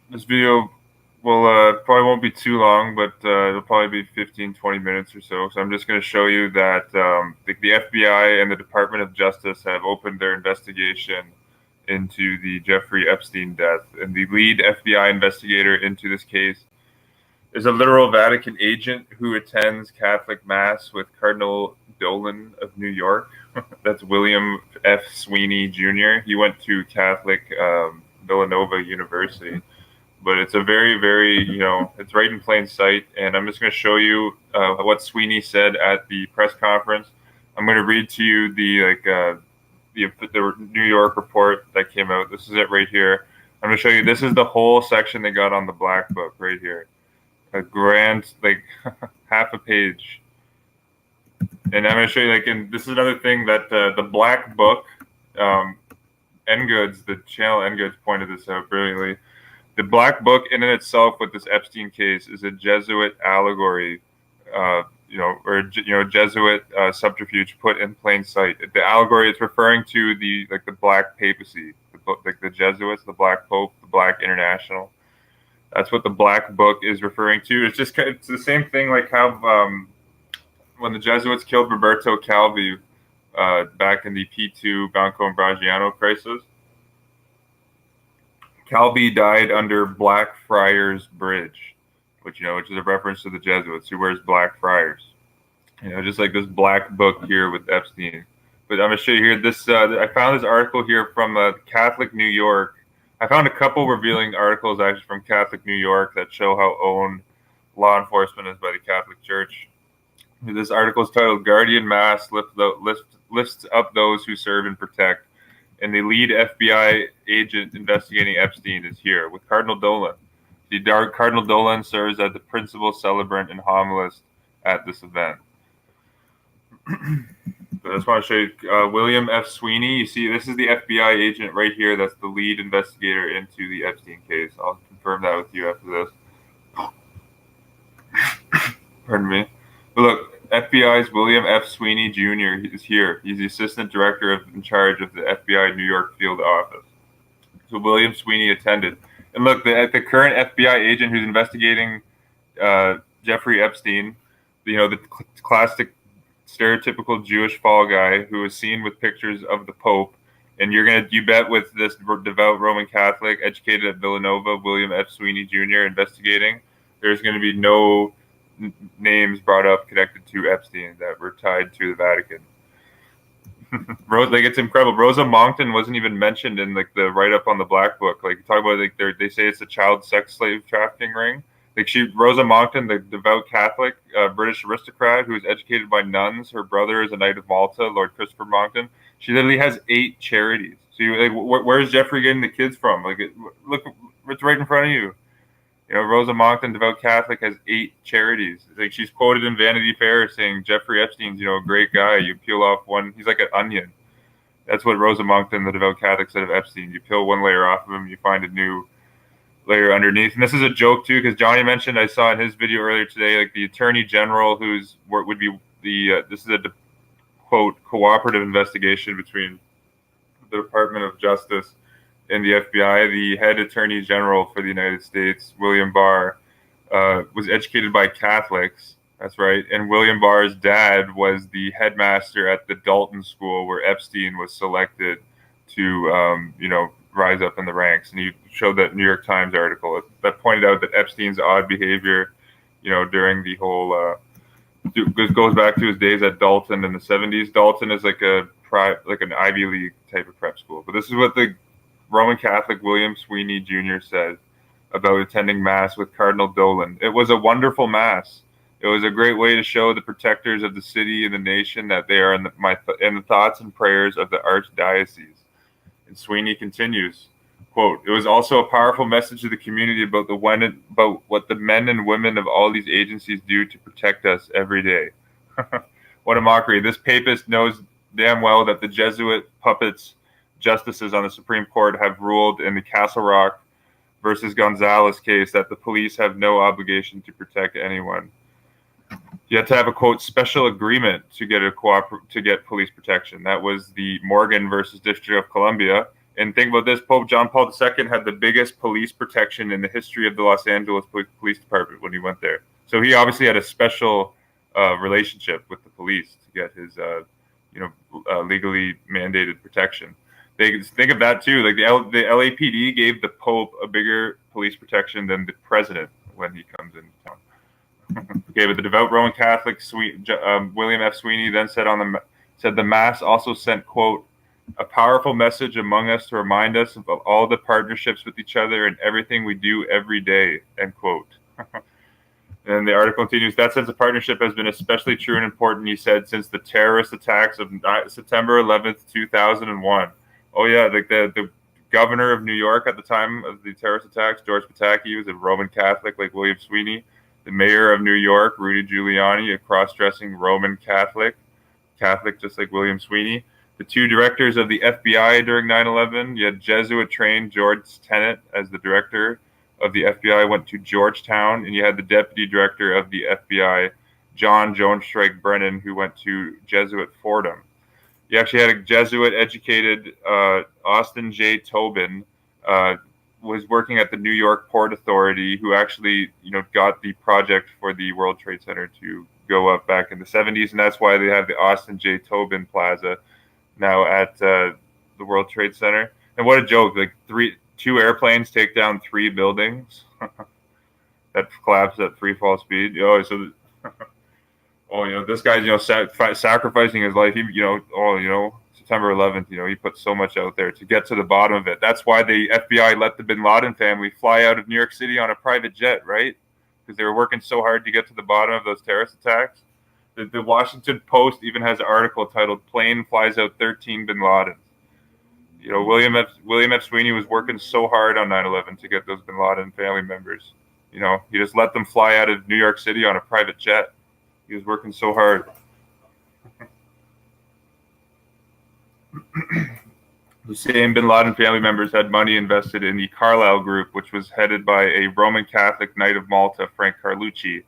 This video will probably won't be too long, but it'll probably be 15, 20 minutes or so. So I'm just going to show you that the FBI and the Department of Justice have opened their investigation into the Jeffrey Epstein death. And the lead FBI investigator into this case is a literal Vatican agent who attends Catholic Mass with Cardinal Dolan of New York. That's William F. Sweeney Jr. He went to Catholic Villanova University. But it's a very, very, it's right in plain sight. And I'm just going to show you what Sweeney said at the press conference. I'm going to read to you the New York report that came out. This is it right here. I'm going to show you. This is the whole section they got on the Black Book right here. A grand, half a page. And I'm going to show you, and this is another thing that the Black Book, N-Goods, the channel N-Goods pointed this out brilliantly. The Black Book in and itself with this Epstein case is a Jesuit allegory, Jesuit subterfuge put in plain sight. The allegory is referring to the Black Papacy, the Jesuits, the Black Pope, the Black International. That's what the Black Book is referring to. It's the same thing like how when the Jesuits killed Roberto Calvi back in the P2 Banco and Bragiano crisis. Calvi died under Blackfriars Bridge, which is a reference to the Jesuits, who wears black friars. Just like this Black Book here with Epstein. But I'm going to show you here. This I found this article here from Catholic New York. I found a couple revealing articles actually from Catholic New York that show how owned law enforcement is by the Catholic Church. This article is titled "Guardian Mass lists up those who serve and protect." And the lead FBI agent investigating Epstein is here with Cardinal Dolan. Cardinal Dolan serves as the principal celebrant and homilist at this event. So I just want to show you William F. Sweeney. You see, this is the FBI agent right here. That's the lead investigator into the Epstein case. I'll confirm that with you after this. Pardon me. But look, FBI's William F. Sweeney Jr. is here. He's the assistant director in charge of the FBI New York field office. So William Sweeney attended. And look, the current FBI agent who's investigating Jeffrey Epstein, the classic stereotypical Jewish fall guy who was seen with pictures of the Pope. And you bet with this devout Roman Catholic educated at Villanova, William F. Sweeney Jr. investigating, there's going to be no names brought up connected to Epstein that were tied to the Vatican. It's incredible. Rosa Monckton wasn't even mentioned in the write-up on the Black Book. Talk about they say it's a child sex slave trafficking ring. Rosa Monckton, the devout Catholic British aristocrat who was educated by nuns. Her brother is a Knight of Malta, Lord Christopher Monckton. She literally has 8 charities. So where's Jeffrey getting the kids from? Look, it's right in front of you. Rosa Monckton, devout Catholic, has 8 charities. She's quoted in Vanity Fair saying Jeffrey Epstein's, a great guy. You peel off one, he's like an onion. That's what Rosa Monckton, the devout Catholic, said of Epstein. You peel one layer off of him, you find a new layer underneath. And this is a joke too, because Johnny mentioned, I saw in his video earlier today, the Attorney General, would be this is a quote cooperative investigation between the Department of Justice in the FBI. The head Attorney General for the United States, William Barr, was educated by Catholics. That's right. And William Barr's dad was the headmaster at the Dalton School where Epstein was selected to, rise up in the ranks. And he showed that New York Times article that pointed out that Epstein's odd behavior, during the whole, goes back to his days at Dalton in the 70s. Dalton is like an Ivy League type of prep school. But this is what the Roman Catholic William Sweeney Jr. said about attending Mass with Cardinal Dolan. It was a wonderful Mass. It was a great way to show the protectors of the city and the nation that they are in the thoughts and prayers of the Archdiocese. And Sweeney continues, quote, "It was also a powerful message to the community about what the men and women of all these agencies do to protect us every day." What a mockery. This papist knows damn well that the Jesuit puppets justices on the Supreme Court have ruled in the Castle Rock versus Gonzalez case that the police have no obligation to protect anyone. You had to have a quote special agreement to get police protection. That was the Morgan versus District of Columbia. And think about this: Pope John Paul II had the biggest police protection in the history of the Los Angeles Police Department when he went there. So he obviously had a special relationship with the police to get his, legally mandated protection. They think of that too. Like the LAPD gave the Pope a bigger police protection than the president when he comes into town. Okay, but the devout Roman Catholic William F. Sweeney then said the Mass also sent, quote, a powerful message among us to remind us of all the partnerships with each other and everything we do every day, end quote. And the article continues, that sense of partnership has been especially true and important, he said, since the terrorist attacks of September 11th, 2001. Oh yeah, like the governor of New York at the time of the terrorist attacks, George Pataki, was a Roman Catholic like William Sweeney. The mayor of New York, Rudy Giuliani, a cross-dressing Roman Catholic just like William Sweeney. The two directors of the FBI during 9/11, you had Jesuit-trained George Tenet as the director of the FBI, went to Georgetown, and you had the deputy director of the FBI, John Jones-Strike Brennan, who went to Jesuit Fordham. You actually had a Jesuit-educated Austin J. Tobin, was working at the New York Port Authority, who actually, got the project for the World Trade Center to go up back in the 70s, and that's why they have the Austin J. Tobin Plaza now at the World Trade Center. And what a joke! Like two airplanes take down 3 buildings that collapse at free fall speed. Oh, so. This guy's, sacrificing his life. He, September 11th, he put so much out there to get to the bottom of it. That's why the FBI let the Bin Laden family fly out of New York City on a private jet, right? Because they were working so hard to get to the bottom of those terrorist attacks. The Washington Post even has an article titled "Plane Flies Out 13 Bin Ladens." William F. Sweeney was working so hard on 9/11 to get those Bin Laden family members. He just let them fly out of New York City on a private jet. He was working so hard. The same Bin Laden family members had money invested in the Carlyle Group, which was headed by a Roman Catholic Knight of Malta, Frank Carlucci.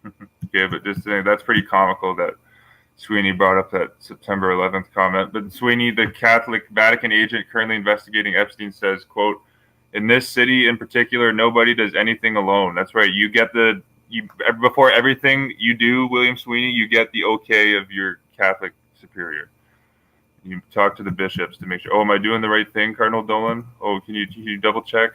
Okay, but just that's pretty comical that Sweeney brought up that September 11th comment. But Sweeney, the Catholic Vatican agent currently investigating Epstein, says, quote, in this city in particular, nobody does anything alone. That's right. You get before everything you do, William Sweeney, you get the okay of your Catholic superior. You talk to the bishops to make sure. Oh, am I doing the right thing, Cardinal Dolan? Oh, can you double check?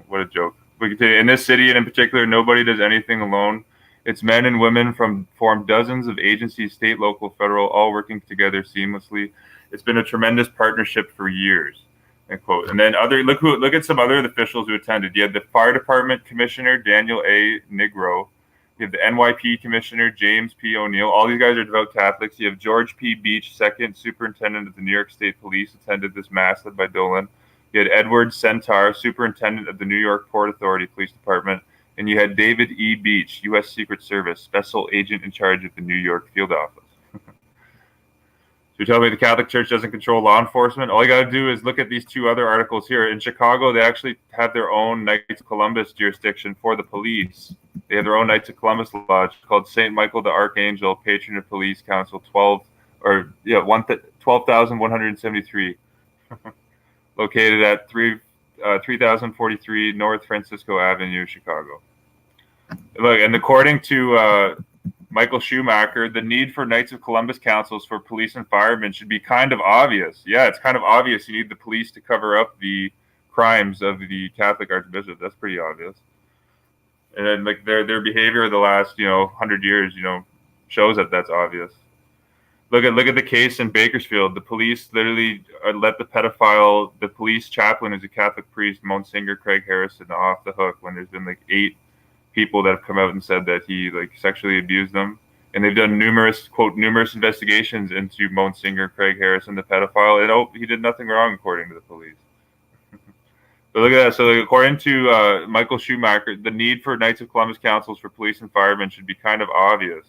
What a joke. We continue. In this city, and in particular, nobody does anything alone. Its men and women form dozens of agencies, state, local, federal, all working together seamlessly. It's been a tremendous partnership for years. End quote. And then look at some other officials who attended. You had the Fire Department Commissioner Daniel A. Nigro. You have the NYP Commissioner James P. O'Neill. All these guys are devout Catholics. You have George P. Beach, second superintendent of the New York State Police, attended this mass led by Dolan. You had Edward Centaur, superintendent of the New York Port Authority Police Department. And you had David E. Beach, U.S. Secret Service, special agent in charge of the New York field office. So you tell me the Catholic Church doesn't control law enforcement? All you got to do is look at these two other articles here. In Chicago, they actually have their own Knights of Columbus jurisdiction for the police. They have their own Knights of Columbus Lodge called St. Michael the Archangel, Patron of Police Council 12,173, located at 3043 North Francisco Avenue, Chicago. Look, and according to Michael Schumacher, the need for Knights of Columbus councils for police and firemen should be kind of obvious. Yeah, it's kind of obvious. You need the police to cover up the crimes of the Catholic Archbishop. That's pretty obvious. And then, like their behavior the last 100 years, shows that that's obvious. Look at the case in Bakersfield. The police literally let the police chaplain, who's a Catholic priest, Monsignor Craig Harrison, off the hook when there's been 8 people that have come out and said that he sexually abused them. And they've done numerous investigations into Monsignor Craig Harrison, the pedophile, and he did nothing wrong according to the police. But look at that. So according to Michael Schumacher, the need for Knights of Columbus councils for police and firemen should be kind of obvious.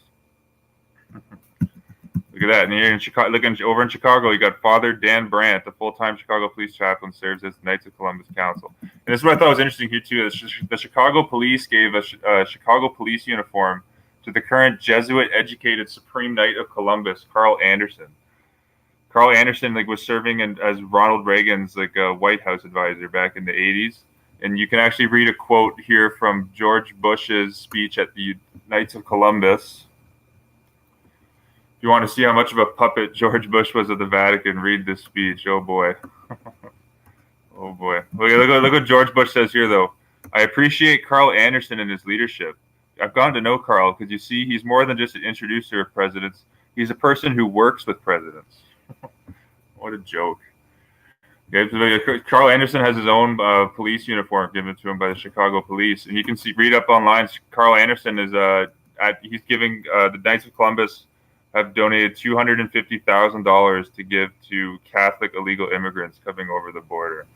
Look at that. And here in Chicago, over in Chicago, you got Father Dan Brandt, the full-time Chicago police chaplain, serves as the Knights of Columbus Council. And this is what I thought was interesting here, too. The Chicago police gave a Chicago police uniform to the current Jesuit-educated Supreme Knight of Columbus, Carl Anderson. Carl Anderson was serving as Ronald Reagan's White House advisor back in the 80s. And you can actually read a quote here from George Bush's speech at the Knights of Columbus. If you want to see how much of a puppet George Bush was at the Vatican, read this speech. Oh boy. Oh boy. Look what George Bush says here, though. I appreciate Carl Anderson and his leadership. I've gotten to know Carl because you see, he's more than just an introducer of presidents. He's a person who works with presidents. What a joke. Okay, Carl Anderson has his own police uniform given to him by the Chicago police. And you can read up online, Carl Anderson is he's giving the Knights of Columbus have donated $250,000 to give to Catholic illegal immigrants coming over the border.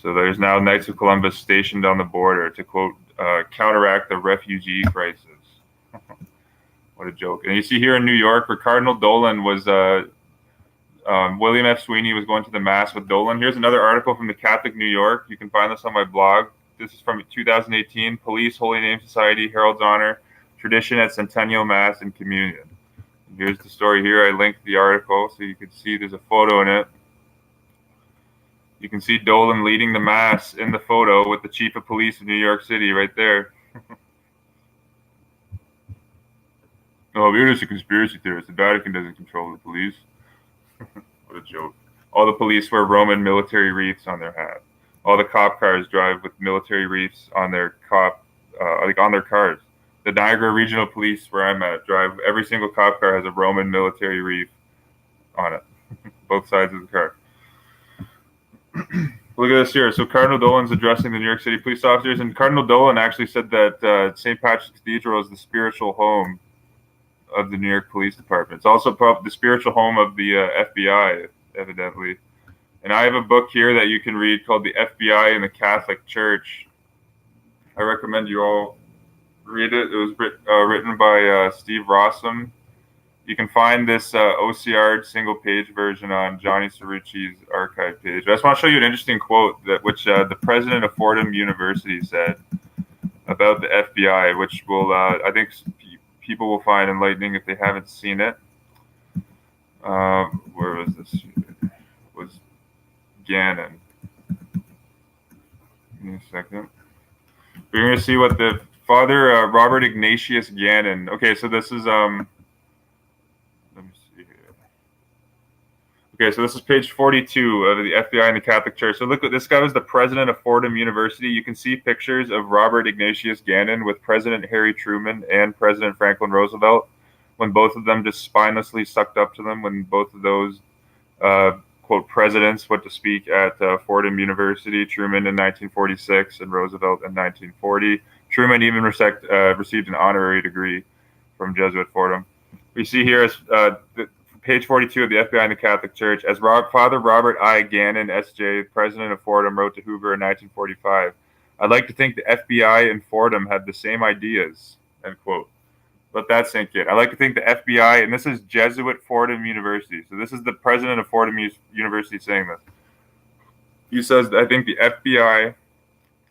So there's now Knights of Columbus stationed on the border to, quote, counteract the refugee crisis. What a joke. And you see here in New York where Cardinal Dolan was, William F. Sweeney was going to the Mass with Dolan. Here's another article from the Catholic New York. You can find this on my blog. This is from 2018, Police, Holy Name Society, Herald's Honor, Tradition at Centennial Mass and Communion. And here's the story here. I linked the article so you can see there's a photo in it. You can see Dolan leading the Mass in the photo with the Chief of Police of New York City right there. Oh, you're just a conspiracy theorist. The Vatican doesn't control the police. What a joke. All the police wear Roman military wreaths on their hat. All the cop cars drive with military wreaths on their on their cars. The Niagara Regional Police, where I'm at, every single cop car has a Roman military wreath on it. Both sides of the car. Look at this here. So Cardinal Dolan's addressing the New York City police officers, and Cardinal Dolan actually said that St. Patrick's Cathedral is the spiritual home of the New York Police Department. It's also the spiritual home of the FBI, evidently. And I have a book here that you can read called The FBI and the Catholic Church. I recommend you all read it. It was written by Steve Rossum. You can find this OCR single-page version on Johnny Cerrucci's archive page. I just want to show you an interesting quote which the president of Fordham University said about the FBI, which will, I think, people will find enlightening if they haven't seen it. Where was this? It was Gannon. Give me a second. We're going to see what the Father Robert Ignatius Gannon. Okay, so this is let me see here. Okay, so this is page 42 of the FBI and the Catholic Church. So look, this guy was the president of Fordham University. You can see pictures of Robert Ignatius Gannon with President Harry Truman and President Franklin Roosevelt, when both of them just spinelessly sucked up to them when both of those quote presidents went to speak at Fordham University. Truman in 1946 and Roosevelt in 1940. Truman even received an honorary degree from Jesuit Fordham. We see here as page 42 of the FBI and the Catholic Church, as Father Robert I. Gannon, S.J., president of Fordham, wrote to Hoover in 1945, I'd like to think the FBI and Fordham had the same ideas, end quote. Let that sink in. I'd like to think the FBI, and this is Jesuit Fordham University, so this is the president of Fordham University saying this. He says, I think the FBI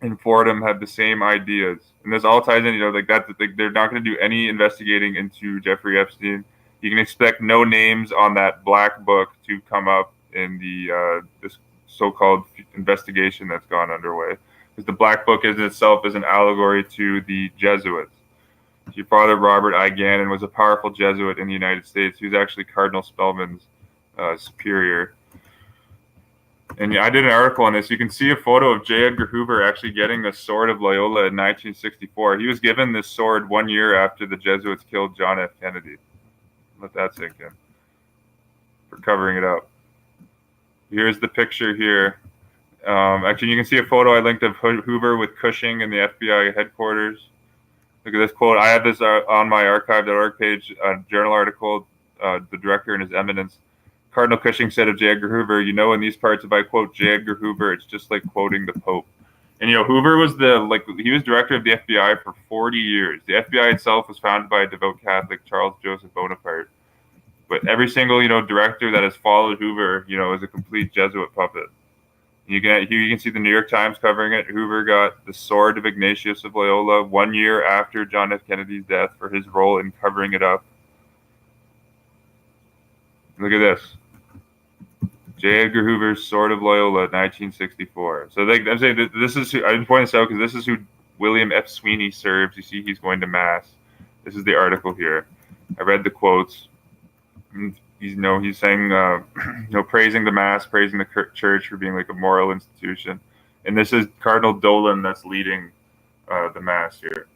and Fordham have the same ideas. And this all ties in, they're not going to do any investigating into Jeffrey Epstein. You can expect no names on that black book to come up in the this so-called investigation that's gone underway. Because the black book in itself is an allegory to the Jesuits. Your Father Robert I. Gannon was a powerful Jesuit in the United States. He was actually Cardinal Spellman's superior. And I did an article on this. You can see a photo of J. Edgar Hoover actually getting the sword of Loyola in 1964. He was given this sword 1 year after the Jesuits killed John F. Kennedy. Let that sink in. For covering it up. Here's the picture here. Actually, you can see a photo I linked of Hoover with Cushing in the FBI headquarters. Look at this quote. I have this on my archive.org page, a journal article, the director and his eminence. Cardinal Cushing said of J. Edgar Hoover, in these parts, if I quote J. Edgar Hoover, it's just like quoting the Pope. And, Hoover was he was director of the FBI for 40 years. The FBI itself was founded by a devout Catholic, Charles Joseph Bonaparte. But every single, director that has followed Hoover, is a complete Jesuit puppet. You can see the New York Times covering it. Hoover got the sword of Ignatius of Loyola 1 year after John F. Kennedy's death for his role in covering it up. Look at this. J. Edgar Hoover's Sword of Loyola, 1964. So I'm saying that this is who, I'm pointing this out because this is who William F. Sweeney serves. You see, he's going to mass. This is the article here. I read the quotes. He's saying, praising the mass, praising the church for being like a moral institution. And this is Cardinal Dolan that's leading the mass here.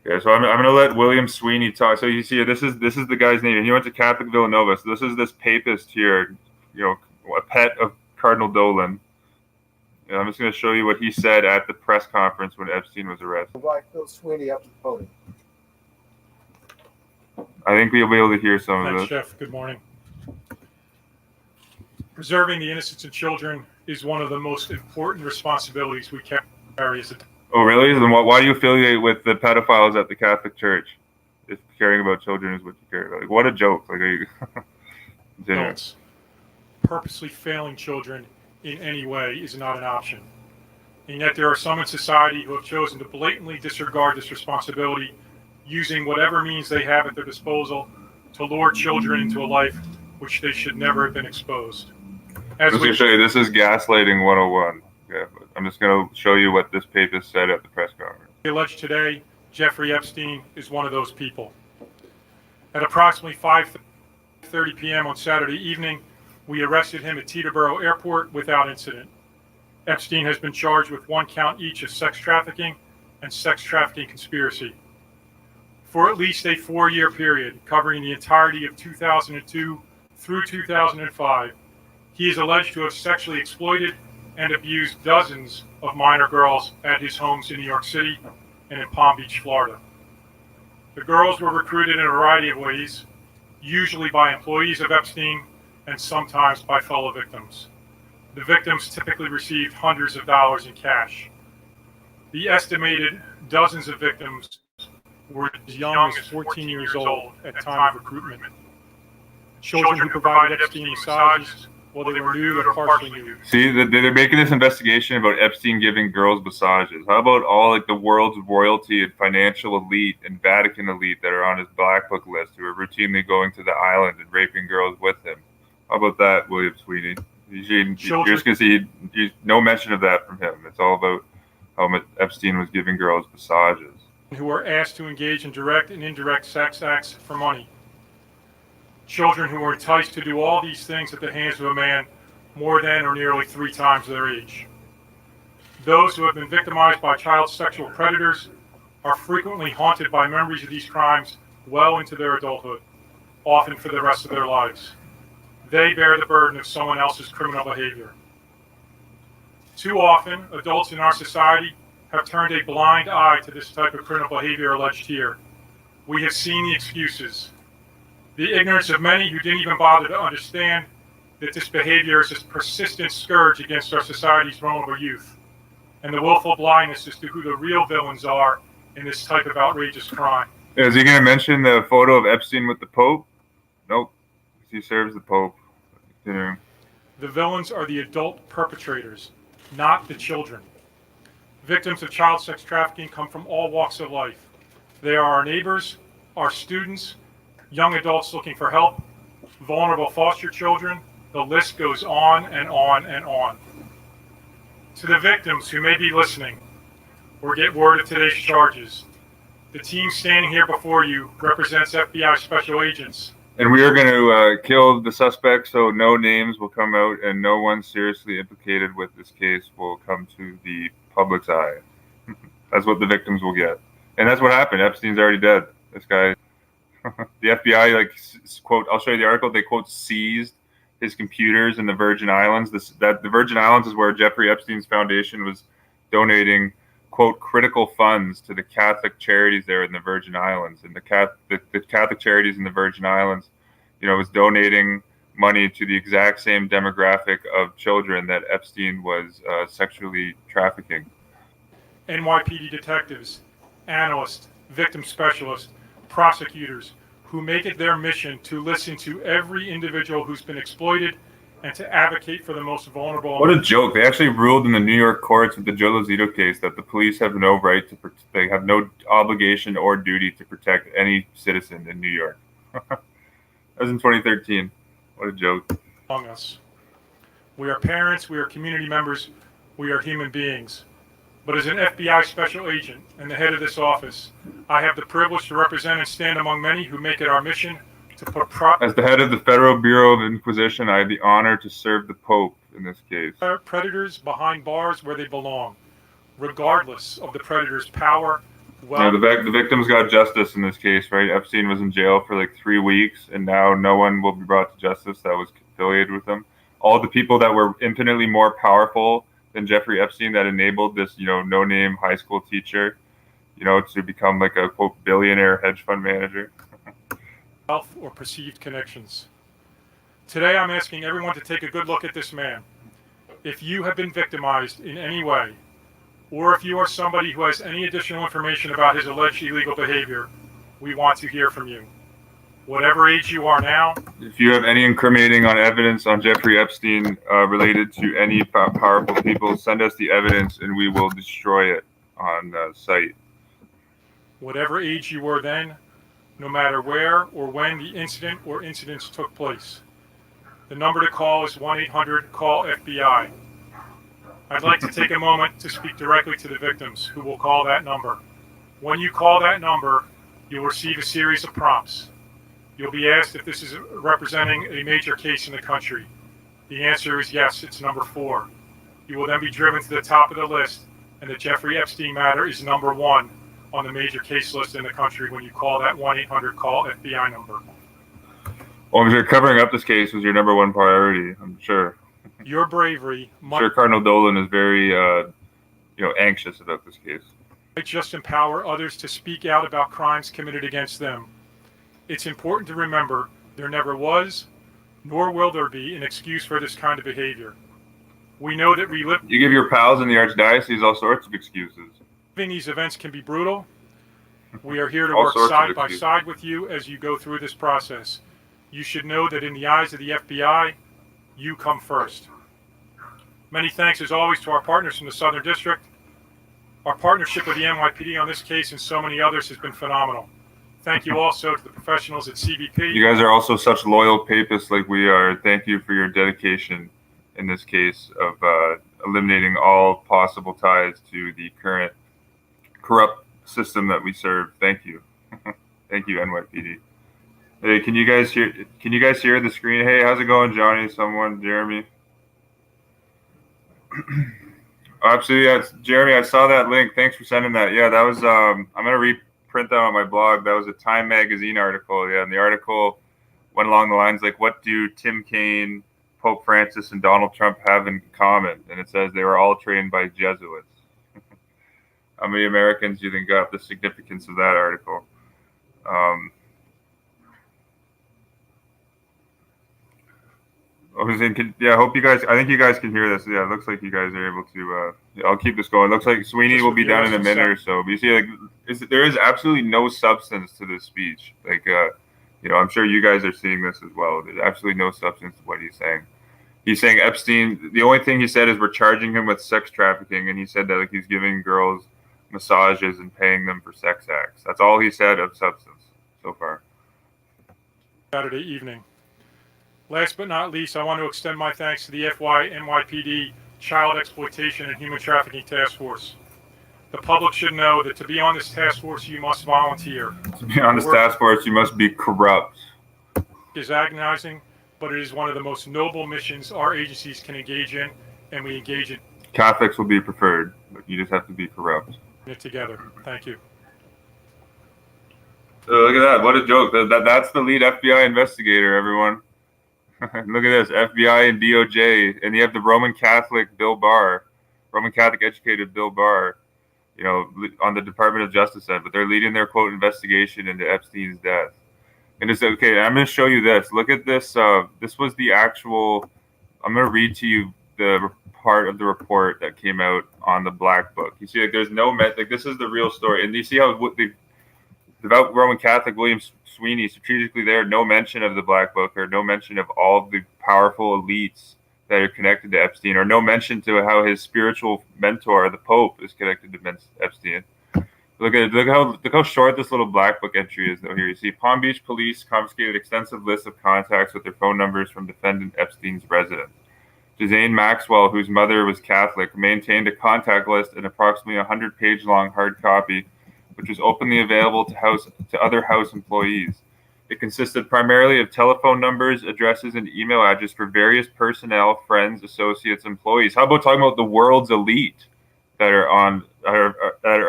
Yeah, so I'm going to let William Sweeney talk. So you see, this is the guy's name. He went to Catholic Villanova. So this is this papist here, a pet of Cardinal Dolan. And I'm just going to show you what he said at the press conference when Epstein was arrested. Invite Phil Sweeney up to the podium. I think we'll be able to hear some of this. Jeff, good morning. Preserving the innocence of children is one of the most important responsibilities we carry as a... Oh, really? Then why do you affiliate with the pedophiles at the Catholic Church? If caring about children is what you care about. Like, what a joke. Like, adults purposely failing children in any way is not an option. And yet there are some in society who have chosen to blatantly disregard this responsibility, using whatever means they have at their disposal to lure children into a life which they should never have been exposed. As we show you, this is gaslighting 101. Yeah, but I'm just going to show you what this papist said at the press conference. Alleged today, Jeffrey Epstein is one of those people. At approximately 5:30 p.m. on Saturday evening, we arrested him at Teterboro Airport without incident. Epstein has been charged with 1 count each of sex trafficking and sex trafficking conspiracy. For at least a 4-year period covering the entirety of 2002 through 2005, he is alleged to have sexually exploited and abused dozens of minor girls at his homes in New York City and in Palm Beach, Florida. The girls were recruited in a variety of ways, usually by employees of Epstein and sometimes by fellow victims. The victims typically received hundreds of dollars in cash. The estimated dozens of victims were as young as 14 years old at time of recruitment. Children who provided Epstein massages while they were nude or partially nude. See, they're making this investigation about Epstein giving girls massages. How about all like the world's royalty and financial elite and Vatican elite that are on his black book list who are routinely going to the island and raping girls with him? How about that, William Sweeney? You're just going to see no mention of that from him. It's all about how Epstein was giving girls massages. Who are asked to engage in direct and indirect sex acts for money. Children who are enticed to do all these things at the hands of a man more than or nearly 3 times their age. Those who have been victimized by child sexual predators are frequently haunted by memories of these crimes well into their adulthood, often for the rest of their lives. They bear the burden of someone else's criminal behavior. Too often, adults in our society have turned a blind eye to this type of criminal behavior alleged here. We have seen the excuses. The ignorance of many who didn't even bother to understand that this behavior is a persistent scourge against our society's vulnerable youth, and the willful blindness as to who the real villains are in this type of outrageous crime. Is he going to mention the photo of Epstein with the Pope? Nope. He serves the Pope. Yeah. The villains are the adult perpetrators, not the children. Victims of child sex trafficking come from all walks of life. They are our neighbors, our students, young adults looking for help, vulnerable foster children. The list goes on and on and on. To the victims who may be listening or get word of today's charges, the team standing here before you represents FBI special agents. And we are going to kill the suspects, so no names will come out and no one seriously implicated with this case will come to the public's eye. That's what the victims will get. And that's what happened. Epstein's already dead. This guy, the FBI, quote, I'll show you the article, they quote seized his computers in the Virgin Islands. The Virgin Islands is where Jeffrey Epstein's foundation was donating, quote, critical funds to the Catholic charities there in the Virgin Islands. And the Catholic charities in the Virgin Islands, was donating money to the exact same demographic of children that Epstein was sexually trafficking. NYPD detectives, analysts, victim specialists, prosecutors who make it their mission to listen to every individual who's been exploited and to advocate for the most vulnerable. What a joke. They actually ruled in the New York courts with the Joe Lozito case that the police have no right to, they have no obligation or duty to protect any citizen in New York. That was in 2013. What a joke. Among us. We are parents, we are community members, we are human beings. But as an FBI special agent and the head of this office, I have the privilege to represent and stand among many who make it our mission to put As the head of the Federal Bureau of Inquisition, I have the honor to serve the Pope in this case. Predators behind bars where they belong, regardless of the predator's power, wealth. Yeah, the victims got justice in this case, right? Epstein was in jail for like 3 weeks, and now no one will be brought to justice that was affiliated with him. All the people that were infinitely more powerful than Jeffrey Epstein that enabled this, no-name high school teacher, to become like a, quote, billionaire hedge fund manager. Wealth or perceived connections. Today, I'm asking everyone to take a good look at this man. If you have been victimized in any way, or if you are somebody who has any additional information about his alleged illegal behavior, we want to hear from you. Whatever age you are now. If you have any incriminating evidence on Jeffrey Epstein related to any powerful people, send us the evidence and we will destroy it on site. Whatever age you were then, no matter where or when the incident or incidents took place. The number to call is 1-800-CALL-FBI. I'd like to take a moment to speak directly to the victims who will call that number. When you call that number, you'll receive a series of prompts. You'll be asked if this is representing a major case in the country. The answer is yes, it's number 4. You will then be driven to the top of the list, and the Jeffrey Epstein matter is number 1 on the major case list in the country when you call that 1-800-CALL-FBI number. Well, if you're covering up this case was your number 1 priority, I'm sure. Your bravery I'm sure Cardinal Dolan is very, anxious about this case. Might just empower others to speak out about crimes committed against them. It's important to remember there never was, nor will there be, an excuse for this kind of behavior. We know that You give your pals in the Archdiocese all sorts of excuses. These events can be brutal. We are here to work side by side with you as you go through this process. You should know that in the eyes of the FBI, you come first. Many thanks as always to our partners from the Southern District. Our partnership with the NYPD on this case and so many others has been phenomenal. Thank you also to the professionals at CBP. You guys are also such loyal papists like we are. Thank you for your dedication in this case of eliminating all possible ties to the current corrupt system that we serve. Thank you. Thank you, NYPD. Hey, can you guys hear the screen? Hey, how's it going, Johnny? Jeremy? Absolutely, yeah, Jeremy, I saw that link. Thanks for sending that. Yeah, that was I'm gonna reprint that on my blog. That was a Time magazine article. Yeah, and the article went along the lines like, what do Tim Kaine, Pope Francis, and Donald Trump have in common? And it says they were all trained by Jesuits. How many Americans do you think got the significance of that article? I hope you guys. I think you guys can hear this. Yeah, it looks like you guys are able to. I'll keep this going. It looks like Sweeney will be done in a minute or so. But you see, there is absolutely no substance to this speech. I'm sure you guys are seeing this as well. There's absolutely no substance to what he's saying. He's saying Epstein. The only thing he said is we're charging him with sex trafficking, and he said that he's giving girls massages and paying them for sex acts. That's all he said of substance so far. Saturday evening. Last but not least, I want to extend my thanks to the NYPD Child Exploitation and Human Trafficking Task Force. The public should know that to be on this task force, you must volunteer. To be on this task force, you must be corrupt. It is agonizing, but it is one of the most noble missions our agencies can engage in, and we engage in. Catholics will be preferred, but you just have to be corrupt. It together. Thank you. Look at that. What a joke. That's the lead FBI investigator, everyone. Look at this, FBI and DOJ, and you have the Roman Catholic educated Bill Barr, on the Department of Justice end, but they're leading their, quote, investigation into Epstein's death. And it's okay, I'm going to show you this. Look at this. This was the actual, I'm going to read to you the part of the report that came out on the Black Book. You see, there's no, this is the real story. And you see how the devout Roman Catholic William Sweeney, strategically there, no mention of the Black Book or no mention of all of the powerful elites that are connected to Epstein, or no mention to how his spiritual mentor, the Pope, is connected to Epstein. Look how short this little Black Book entry is, though. Here you see Palm Beach police confiscated extensive lists of contacts with their phone numbers from defendant Epstein's residence. Ghislaine Maxwell, whose mother was Catholic, maintained a contact list, an approximately 100-page long hard copy, which was openly available to other House employees. It consisted primarily of telephone numbers, addresses, and email addresses for various personnel, friends, associates, employees. How about talking about the world's elite that are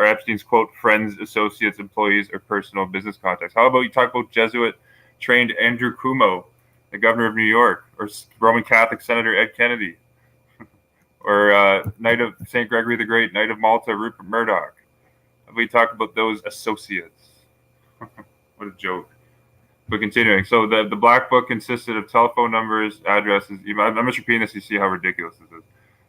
Epstein's quote friends, associates, employees, or personal business contacts? How about you talk about Jesuit-trained Andrew Cuomo, the governor of New York, or Roman Catholic Senator Ed Kennedy, or Knight of St. Gregory the Great, Knight of Malta, Rupert Murdoch? We talk about those associates. What a joke. But continuing, so the black book consisted of telephone numbers, addresses, email. I'm just repeating this to see how ridiculous this is.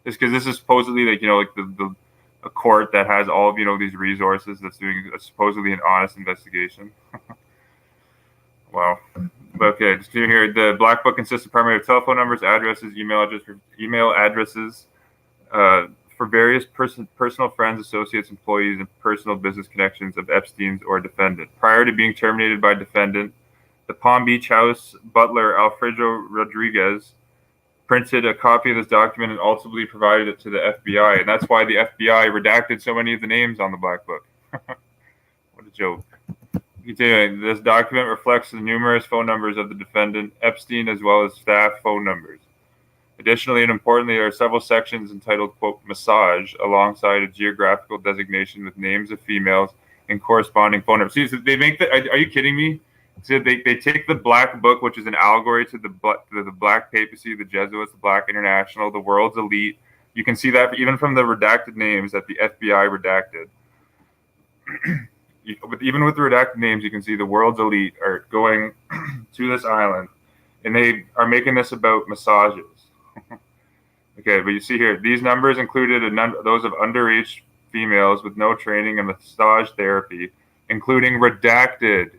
It's because this is supposedly like a court that has all of these resources that's doing supposedly an honest investigation. Wow. Okay, just here, the black book consists primarily of telephone numbers, addresses, email addresses for various personal friends, associates, employees, and personal business connections of Epstein's or defendant. Prior to being terminated by defendant, the Palm Beach House butler Alfredo Rodriguez printed a copy of this document and ultimately provided it to the FBI, and that's why the FBI redacted so many of the names on the black book. What a joke. Continuing, this document reflects the numerous phone numbers of the defendant, Epstein, as well as staff phone numbers. Additionally, and importantly, there are several sections entitled, quote, massage, alongside a geographical designation with names of females and corresponding phone numbers. See, so they make are you kidding me? So they take the black book, which is an allegory to the black papacy, the Jesuits, the black international, the world's elite. You can see that even from the redacted names that the FBI redacted. But even with the redacted names, you can see the world's elite are going to this island, and they are making this about massages. Okay, but you see here, these numbers included those of underage females with no training in massage therapy, including redacted.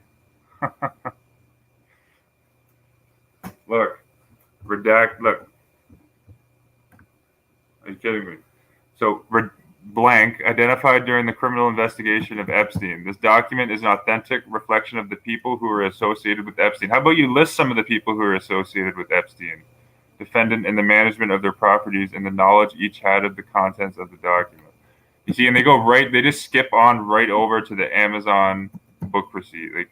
Look. Are you kidding me? So, blank, identified during the criminal investigation of Epstein. This document is an authentic reflection of the people who are associated with Epstein. How about you list some of the people who are associated with Epstein? Defendant in the management of their properties and the knowledge each had of the contents of the document. You see, and they just skip on right over to the Amazon book receipt. Like,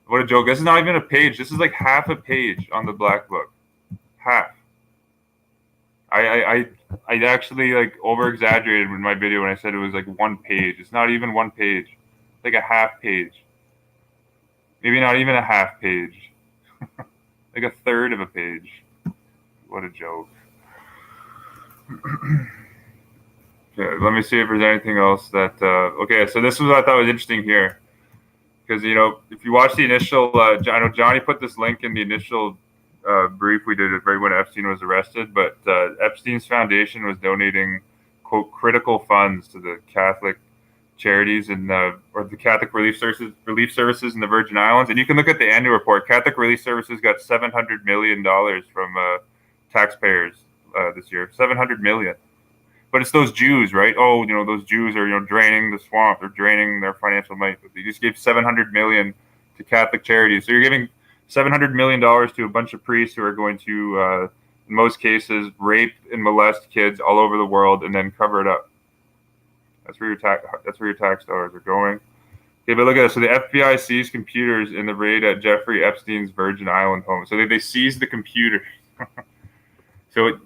what a joke. This is not even a page. This is like half a page on the black book. Half. I actually like over exaggerated in my video when I said it was like one page. It's not even one page. It's like a half page. Maybe not even a half page. Like a third of a page. What a joke. Okay, let me see if there's anything else that okay, so this was what I thought was interesting here. Because if you watch the initial I know Johnny put this link in the initial brief we did right when Epstein was arrested, but Epstein's foundation was donating, quote, critical funds to the Catholic charities and or the Catholic relief services in the Virgin Islands. And you can look at the annual report. Catholic Relief Services got $700 million from taxpayers this year. $700 million. But it's those Jews, right? Oh, those Jews are draining the swamp. They're draining their financial might. They just gave $700 million to Catholic charities. So you're giving $700 million to a bunch of priests who are going to, in most cases, rape and molest kids all over the world and then cover it up. That's where your tax dollars are going. Okay, but look at this. So the FBI seized computers in the raid at Jeffrey Epstein's Virgin Island home. So they seized the computers. So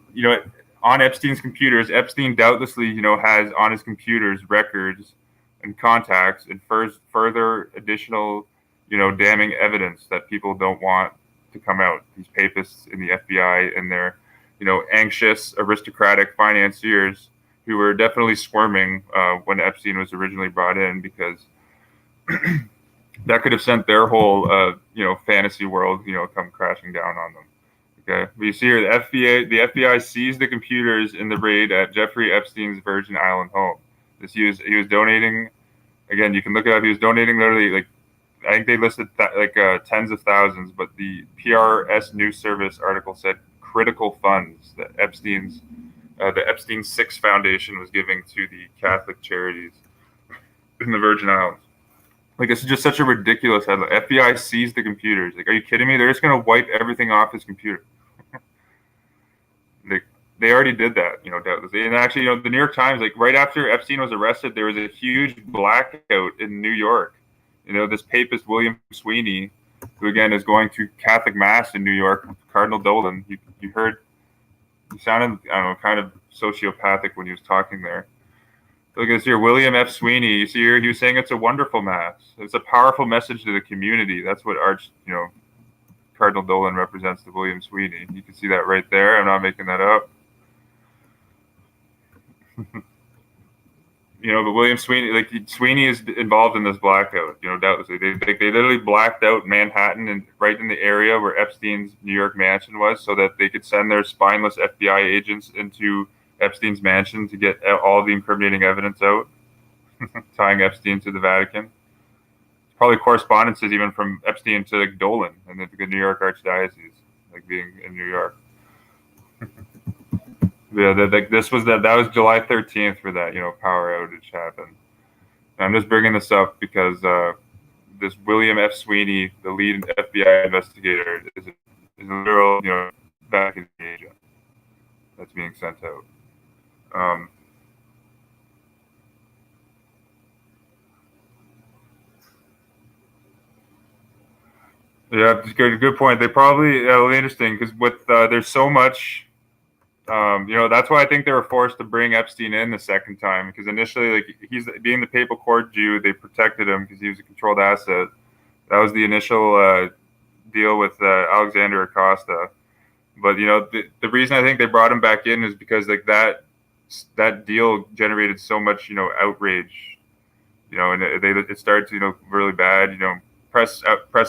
on Epstein's computers, Epstein doubtlessly has on his computers records and contacts and further additional damning evidence that people don't want to come out. These papists in the FBI and their anxious aristocratic financiers who were definitely squirming when Epstein was originally brought in, because that could have sent their whole fantasy world come crashing down on them. Okay, but you see here the FBI seized the computers in the raid at Jeffrey Epstein's Virgin Island home. He was donating. Again, you can look it up. He was donating literally like, I think they listed tens of thousands, but the PRS News Service article said critical funds that the Epstein Six Foundation was giving to the Catholic charities in the Virgin Islands. Like, this is just such a ridiculous headline. FBI seized the computers. Like, are you kidding me? They're just going to wipe everything off his computer. They already did that, doubtless. And actually, the New York Times, like right after Epstein was arrested, there was a huge blackout in New York. This papist William Sweeney, who again is going to Catholic Mass in New York, Cardinal Dolan. You heard, he sounded, I don't know, kind of sociopathic when he was talking there. Look at this here, William F. Sweeney. You see here, he was saying it's a wonderful Mass. It's a powerful message to the community. That's what Cardinal Dolan represents to William Sweeney. You can see that right there. I'm not making that up. But William Sweeney, Sweeney is involved in this blackout. Doubtlessly, they literally blacked out Manhattan and right in the area where Epstein's New York mansion was, so that they could send their spineless FBI agents into Epstein's mansion to get all the incriminating evidence out, tying Epstein to the Vatican. Probably correspondences even from Epstein to Dolan and the New York Archdiocese, being in New York. Yeah, that was July 13th for that power outage happened. And I'm just bringing this up because this William F. Sweeney, the lead FBI investigator, is a literal Vatican agent that's being sent out. Yeah, good point. They probably interesting because with there's so much. That's why I think they were forced to bring Epstein in the second time, because initially, he's being the papal court Jew, they protected him because he was a controlled asset. That was the initial deal with Alexander Acosta. But the reason I think they brought him back in is because that deal generated so much outrage, and it started to really bad. Press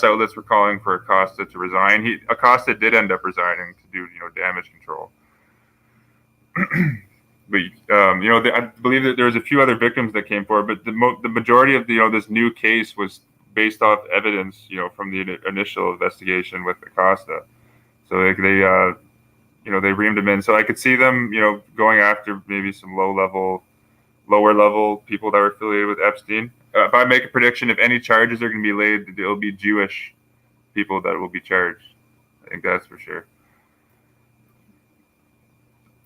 outlets were calling for Acosta to resign. Acosta did end up resigning to do damage control. But I believe that there was a few other victims that came forward, but the majority of this new case was based off evidence from the initial investigation with Acosta. So they reamed him in. So I could see them going after maybe some lower level people that were affiliated with Epstein. If I make a prediction, if any charges are going to be laid, it'll be Jewish people that will be charged. I think that's for sure.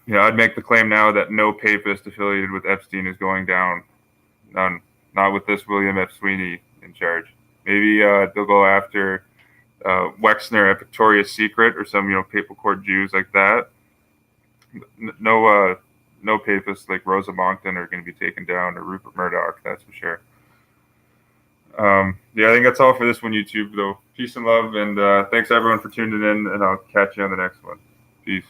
I'd make the claim now that no papist affiliated with Epstein is going down. None. Not with this William F. Sweeney in charge. Maybe they'll go after Wexner at Victoria's Secret or some papal court Jews like that. No papists like Rosa Monckton are going to be taken down, or Rupert Murdoch. That's for sure. I think that's all for this one, YouTube. Though, peace and love, and thanks everyone for tuning in. And I'll catch you on the next one. Peace.